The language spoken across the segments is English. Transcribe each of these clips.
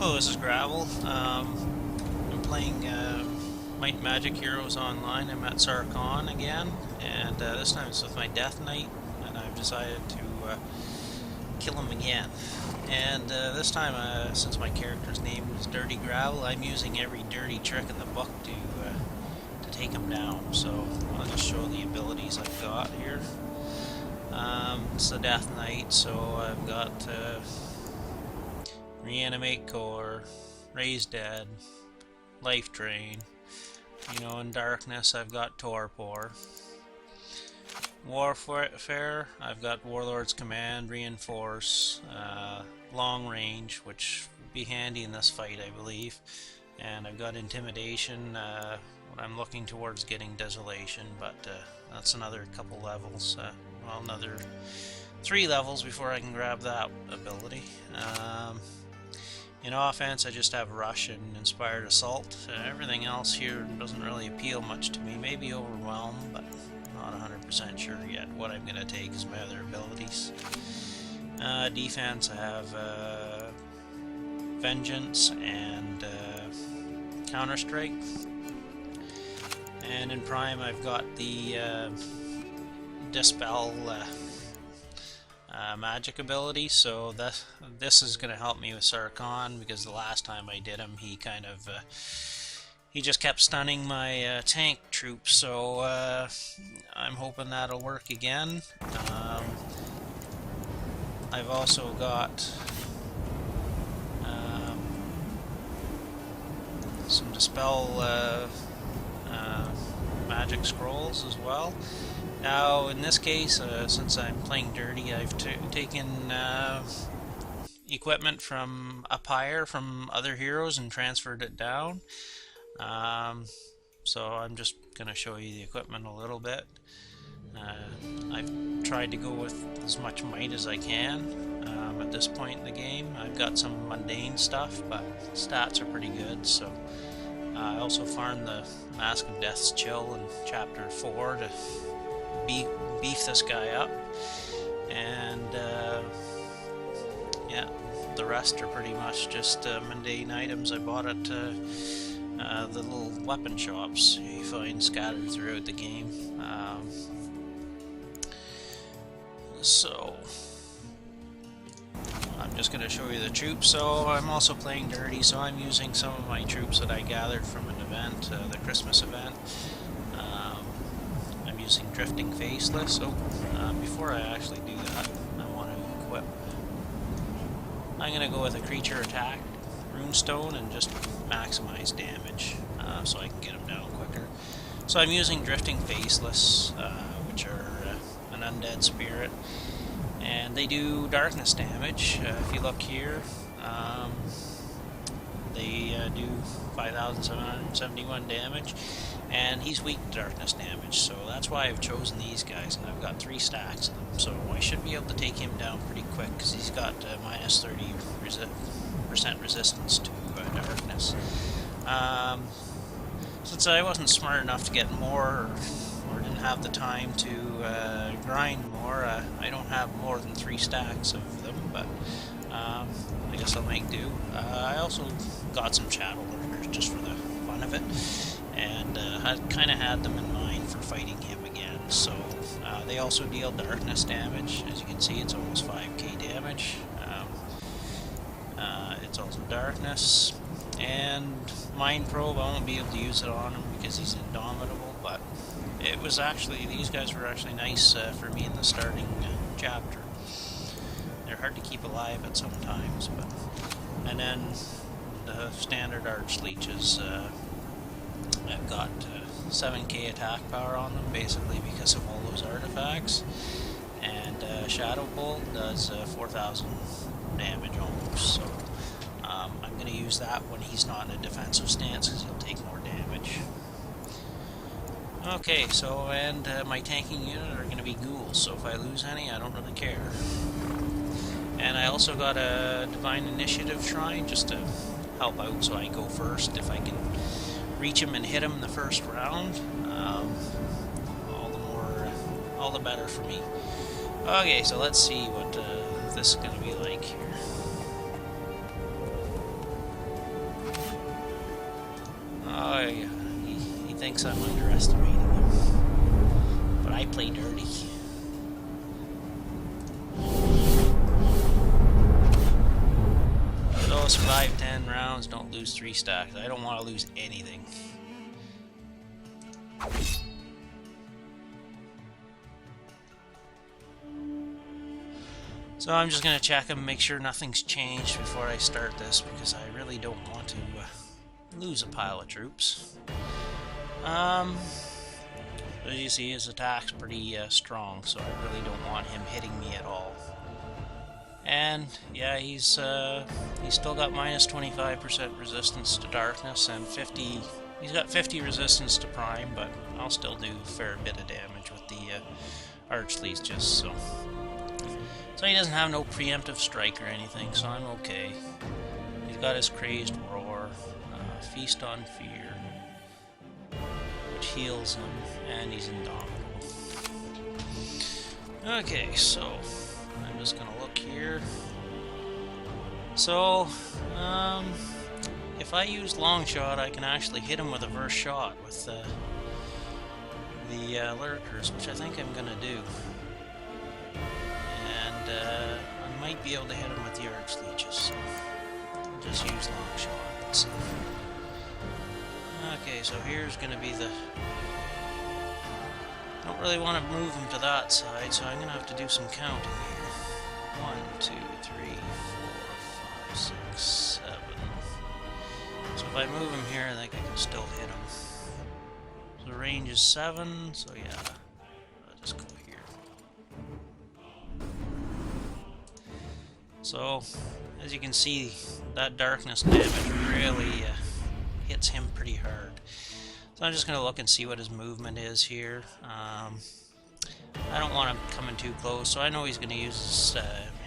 Hello, this is Gravel. I'm playing Might and Magic Heroes Online. I'm at Sar Khayn again, and this time it's with my Death Knight, and I've decided to kill him again. And this time, since my character's name is Dirty Gravel, I'm using every dirty trick in the book to take him down. So I'll just show the abilities I've got here. It's the Death Knight, so I've got Reanimate Core, Raise Dead, Life Drain. In Darkness I've got Torpor. Warfare, I've got Warlord's Command, Reinforce, Long Range, which would be handy in this fight, I believe. And I've got Intimidation. What I'm looking towards getting Desolation, but that's another couple levels. Well, another 3 levels before I can grab that ability. In offense, I just have Rush and Inspired Assault. Everything else here doesn't really appeal much to me. Maybe Overwhelm, but not 100% sure yet. What I'm going to take is my other abilities. Defense, I have Vengeance and Counter-Strike. And in Prime, I've got the Dispel magic ability, so this is going to help me with Sar Khayn, because the last time I did him, he kind of he just kept stunning my tank troops, so I'm hoping that'll work again. I've also got some Dispel magic scrolls as well. Now, in this case, since I'm playing dirty, I've taken equipment from up higher from other heroes and transferred it down. So I'm just going to show you the equipment a little bit. I've tried to go with as much might as I can at this point in the game. I've got some mundane stuff, but stats are pretty good. So I also farmed the Mask of Death's Chill in Chapter 4 to beef this guy up, and yeah, the rest are pretty much just mundane items I bought at the little weapon shops you find scattered throughout the game. So I'm just going to show you the troops. So I'm also playing dirty, so I'm using some of my troops that I gathered from an event, the Christmas event. Using Drifting Faceless. So before I actually do that, I want to equip. I'm going to go with a creature attack runestone and just maximize damage so I can get them down quicker. So I'm using Drifting Faceless, which are an undead spirit, and they do darkness damage. If you look here, they do 5,771 damage, and he's weak to darkness damage, so that's why I've chosen these guys, and I've got 3 stacks of them, so I should be able to take him down pretty quick, because he's got minus 30% resistance to darkness. Since I wasn't smart enough to get more, or didn't have the time to grind more, I don't have more than 3 stacks of them, but I guess I'll make do. I also got some Shadow Lurkers just for the fun of it, and I kind of had them in mind for fighting him again. So they also deal darkness damage. As you can see, it's almost 5k damage. It's also darkness, and Mind Probe, I won't be able to use it on him because he's indomitable, but it was actually, these guys were actually nice for me in the starting chapter. They're hard to keep alive at some times, but... And then the standard Arch Leeches, I've got 7k attack power on them, basically because of all those artifacts. And Shadow Bolt does 4,000 damage almost, so I'm going to use that when he's not in a defensive stance, because he'll take more damage. Okay, so, and my tanking unit are going to be ghouls, so if I lose any, I don't really care. And I also got a Divine Initiative Shrine, just to help out, so I go first. If I can reach him and hit him in the first round, all the better for me. Okay, so let's see what this is going to be like here. thinks I'm underestimating him. But I play dirty. So survive 10 rounds, don't lose 3 stacks. I don't want to lose anything. So I'm just going to check him, make sure nothing's changed before I start this, because I really don't want to lose a pile of troops. As you see, his attack's pretty strong, so I really don't want him hitting me at all. And yeah, he's still got minus 25% resistance to darkness and 50. He's got 50 resistance to prime, but I'll still do a fair bit of damage with the archleeches. So he doesn't have no preemptive strike or anything, so I'm okay. He's got his crazed roar, feast on fear, which heals him, and he's indomitable. Okay, so I'm just gonna look here. So, if I use long shot, I can actually hit him with a verse shot with the lurkers, which I think I'm gonna do. And I might be able to hit him with the archleeches, so I'll just use long shot. Let's see. Okay, so here's gonna be the... I don't really want to move him to that side, so I'm gonna have to do some counting here. 1, 2, 3, 4, 5, 6, 7. So if I move him here, I think I can still hit him. So the range is 7, so yeah, I'll just go here. So, as you can see, that darkness damage really hits him pretty hard. So I'm just going to look and see what his movement is here. I don't want him coming too close, so I know he's going to use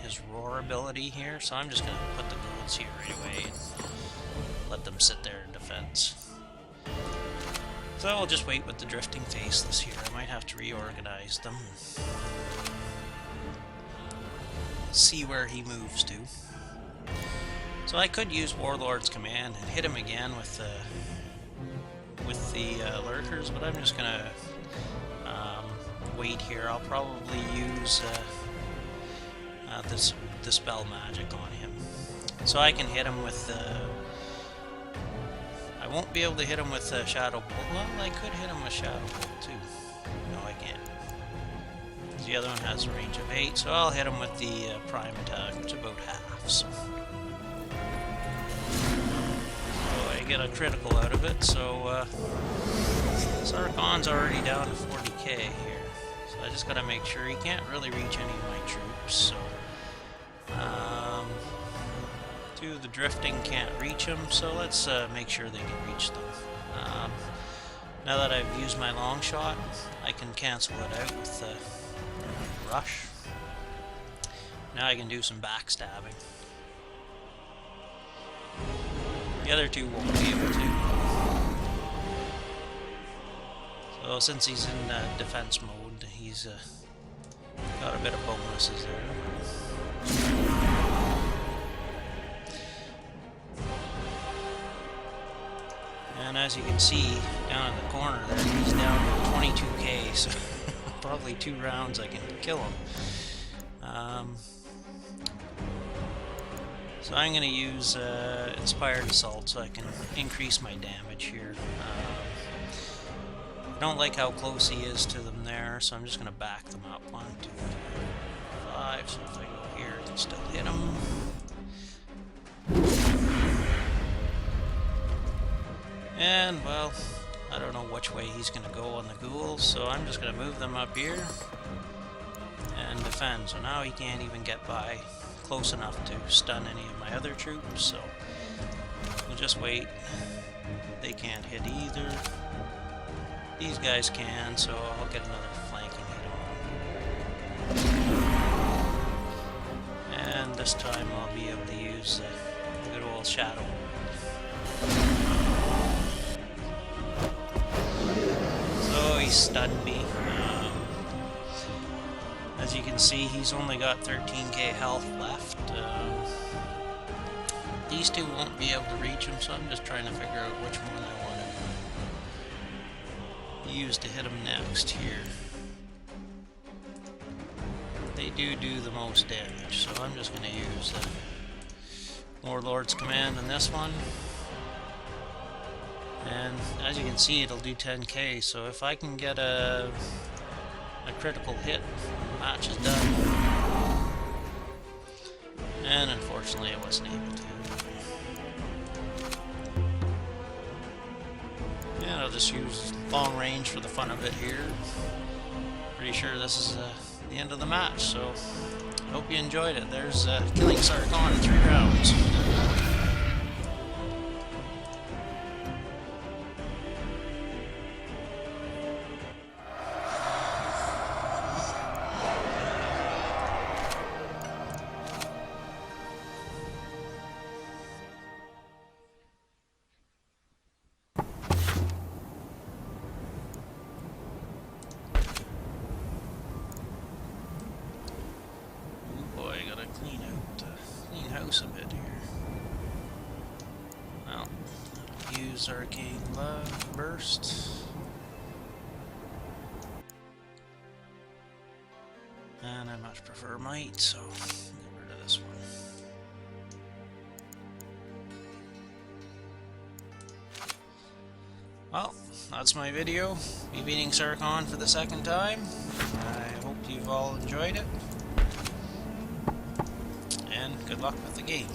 his roar ability here, so I'm just going to put the golds here right away and let them sit there in defense. So I'll just wait with the drifting faceless here. I might have to reorganize them. See where he moves to. So I could use Warlord's Command and hit him again with the lurkers, but I'm just gonna wait here. I'll probably use this Dispel Magic on him, so I can hit him with I won't be able to hit him with Shadow Bolt. Well, I could hit him with Shadow Bolt too. No, I can't. The other one has a range of 8, so I'll hit him with the prime attack, which is about half. So I get a critical out of it. So Sar Khayn's already down to 40k here. So I just gotta make sure he can't really reach any of my troops. So 2 of the drifting can't reach him. So let's make sure they can reach them. Now that I've used my long shot, I can cancel it out with the rush. Now I can do some backstabbing. The other 2 won't be able to. So since he's in defense mode, he's got a bit of bonuses there. And as you can see, down in the corner there, he's down to 22k, so probably 2 rounds I can kill him. So I'm going to use Inspired Assault so I can increase my damage here. I don't like how close he is to them there, so I'm just going to back them up. 1, 2, 3, 5, so if I go here I can still hit him. And, well, I don't know which way he's going to go on the ghouls, so I'm just going to move them up here and defend. So now he can't even get by close enough to stun any of my other troops, so we'll just wait. They can't hit either. These guys can, so I'll get another flanking hit on them. And this time I'll be able to use the good old Shadow. So he stunned me. As you can see, he's only got 13k health left. These 2 won't be able to reach him, so I'm just trying to figure out which one I want use to hit them next here. They do the most damage, so I'm just going to use the Warlord's Command on this one. And as you can see, it'll do 10k, so if I can get a critical hit, the match is done. And unfortunately I wasn't able to. And I'll just use long range for the fun of it here. Pretty sure this is the end of the match, so I hope you enjoyed it. There's killing Sar Khayn in 3 rounds. Clean house a bit here. Well, use Arcane Love Burst. And I much prefer Might, so get rid of this one. Well, that's my video. Me beating Sar Khayn for the 2nd time. I hope you've all enjoyed it. And good luck with the game.